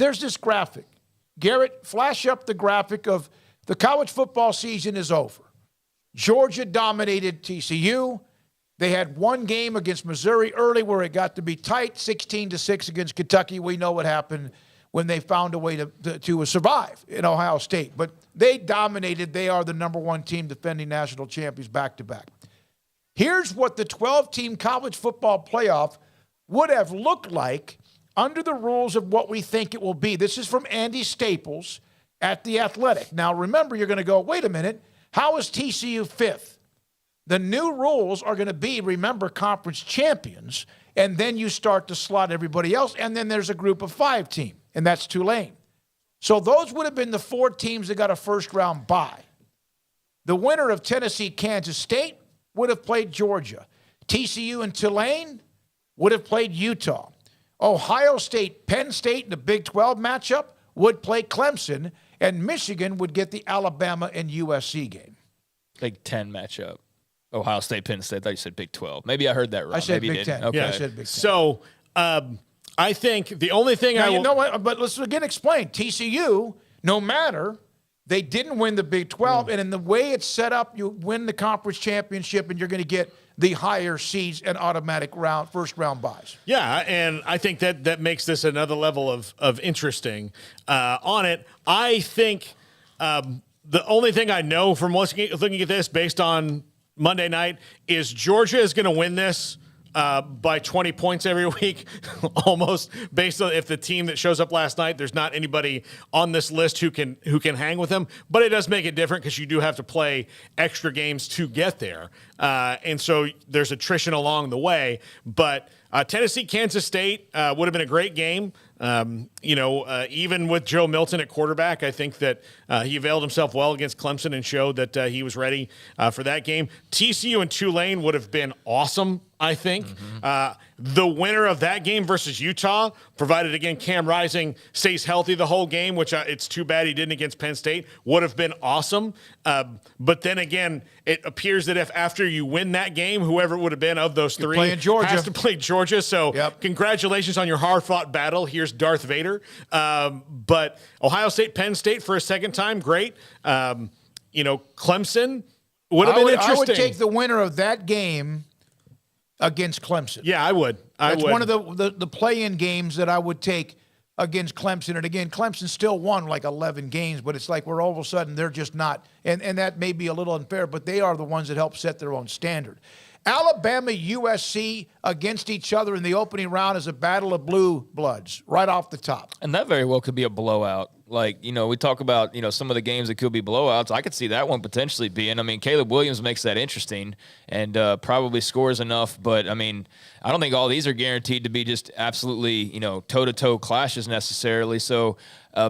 there's this graphic. Garrett, flash up the graphic of the college football season is over. Georgia dominated TCU. They had one game against Missouri early where it got to be tight, 16-6 against Kentucky. We know what happened when they found a way to survive in Ohio State. But they dominated. They are the number one team defending national champions back-to-back. Here's what the 12-team college football playoff would have looked like under the rules of what we think it will be. This is from Andy Staples at The Athletic. Now, remember, you're going to go, wait a minute, how is TCU fifth? The new rules are going to be, remember, conference champions, and then you start to slot everybody else, and then there's a group of 5 team, and that's Tulane. So those would have been the 4 teams that got a first-round bye. The winner of Tennessee-Kansas State would have played Georgia. TCU and Tulane would have played Utah. Ohio State, Penn State in the Big 12 matchup would play Clemson, and Michigan would get the Alabama and USC game. Big 10 matchup. Ohio State, Penn State. I thought you said Big 12. Maybe I heard that wrong. I said Maybe Big 10. Okay. Yeah, I said Big 10. So I think the only thing now, you know what? But let's again explain. TCU, no matter, they didn't win the Big 12, and in the way it's set up, you win the conference championship, and you're going to get the higher seeds and automatic first-round buys. Yeah, and I think that makes this another level of interesting on it. I think the only thing I know from looking at this based on Monday night is Georgia is going to win this by 20 points every week, almost based on if the team that shows up last night, there's not anybody on this list who can hang with them. But it does make it different because you do have to play extra games to get there. And so there's attrition along the way. But Tennessee, Kansas State would have been a great game. Even with Joe Milton at quarterback, I think that he availed himself well against Clemson and showed that he was ready for that game. TCU and Tulane would have been awesome, I think. The winner of that game versus Utah, provided, again, Cam Rising stays healthy the whole game, which it's too bad he didn't against Penn State, would have been awesome. But then again, it appears that if after you win that game, whoever it would have been of those three has to play Georgia. So Congratulations on your hard-fought battle. Here's Darth Vader. But Ohio State, Penn State for a second time, great. Clemson would have been interesting. I would take the winner of that game against Clemson. Yeah, I would. That's one of the play-in games that I would take against Clemson. And again, Clemson still won like 11 games, but it's like we're all of a sudden they're just not. And that may be a little unfair, but they are the ones that help set their own standard. Alabama, USC against each other in the opening round is a battle of blue bloods right off the top. And that very well could be a blowout. Like, we talk about, some of the games that could be blowouts. I could see that one potentially being. I mean, Caleb Williams makes that interesting and probably scores enough. But, I don't think all these are guaranteed to be just absolutely, toe-to-toe clashes necessarily. So,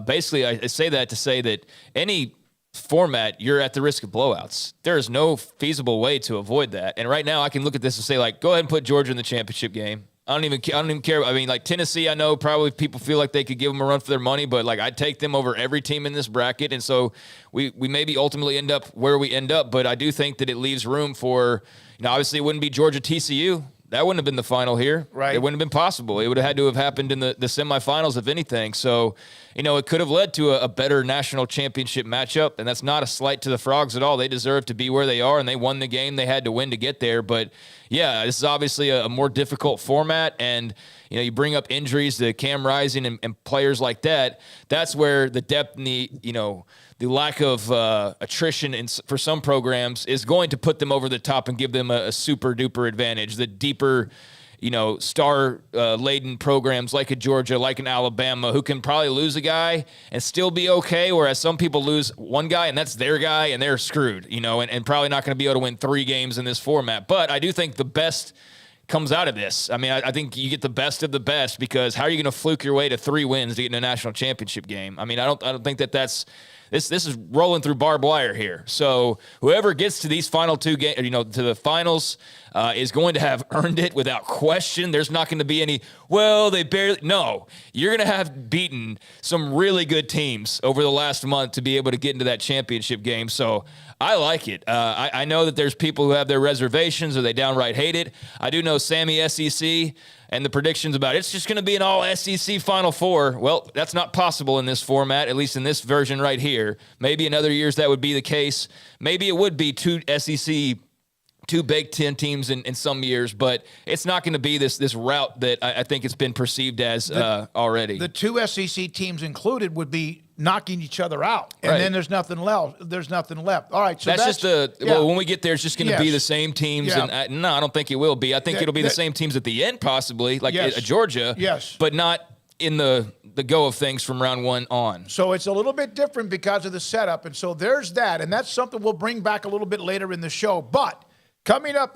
basically, I say that to say that any format, you're at the risk of blowouts. There is no feasible way to avoid that. And right now I can look at this and say, go ahead and put Georgia in the championship game. I don't even care. Tennessee, I know probably people feel like they could give them a run for their money, but I'd take them over every team in this bracket. And so we maybe ultimately end up where we end up, but I do think that it leaves room for, obviously it wouldn't be Georgia TCU. That wouldn't have been the final here. Right. It wouldn't have been possible. It would have had to have happened in the semifinals, if anything. So, it could have led to a better national championship matchup, and that's not a slight to the Frogs at all. They deserve to be where they are, and they won the game they had to win to get there. But, yeah, this is obviously a more difficult format, and, you bring up injuries to Cam Rising and players like that. That's where the depth and the lack of attrition for some programs is going to put them over the top and give them a super-duper advantage. The deeper, star-laden programs like a Georgia, like an Alabama, who can probably lose a guy and still be okay, whereas some people lose one guy, and that's their guy, and they're screwed, and probably not going to be able to win 3 games in this format. But I do think the best comes out of this. I think you get the best of the best, because how are you going to fluke your way to 3 wins to get in a national championship game? I don't think that's this is rolling through barbed wire here. So whoever gets to these final 2 games, to the finals, is going to have earned it without question. There's not going to be any, they barely. No, you're going to have beaten some really good teams over the last month to be able to get into that championship game. So I like it. I know that there's people who have their reservations or they downright hate it. I do know Sammy SEC and the predictions about it's just going to be an all SEC Final Four. Well, that's not possible in this format, at least in this version right here. Maybe in other years that would be the case. Maybe it would be two Big Ten teams in some years, but it's not going to be this route that I think it's been perceived as already. The two SEC teams included would be knocking each other out, and then there's nothing left. All right, so that's just well, when we get there, it's just going to be the same teams. Yeah. And no, I don't think it will be. I think it'll be the same teams at the end, possibly, like Georgia. Yes, but not in the go of things from round one on. So it's a little bit different because of the setup, and so there's that, and that's something we'll bring back a little bit later in the show. But coming up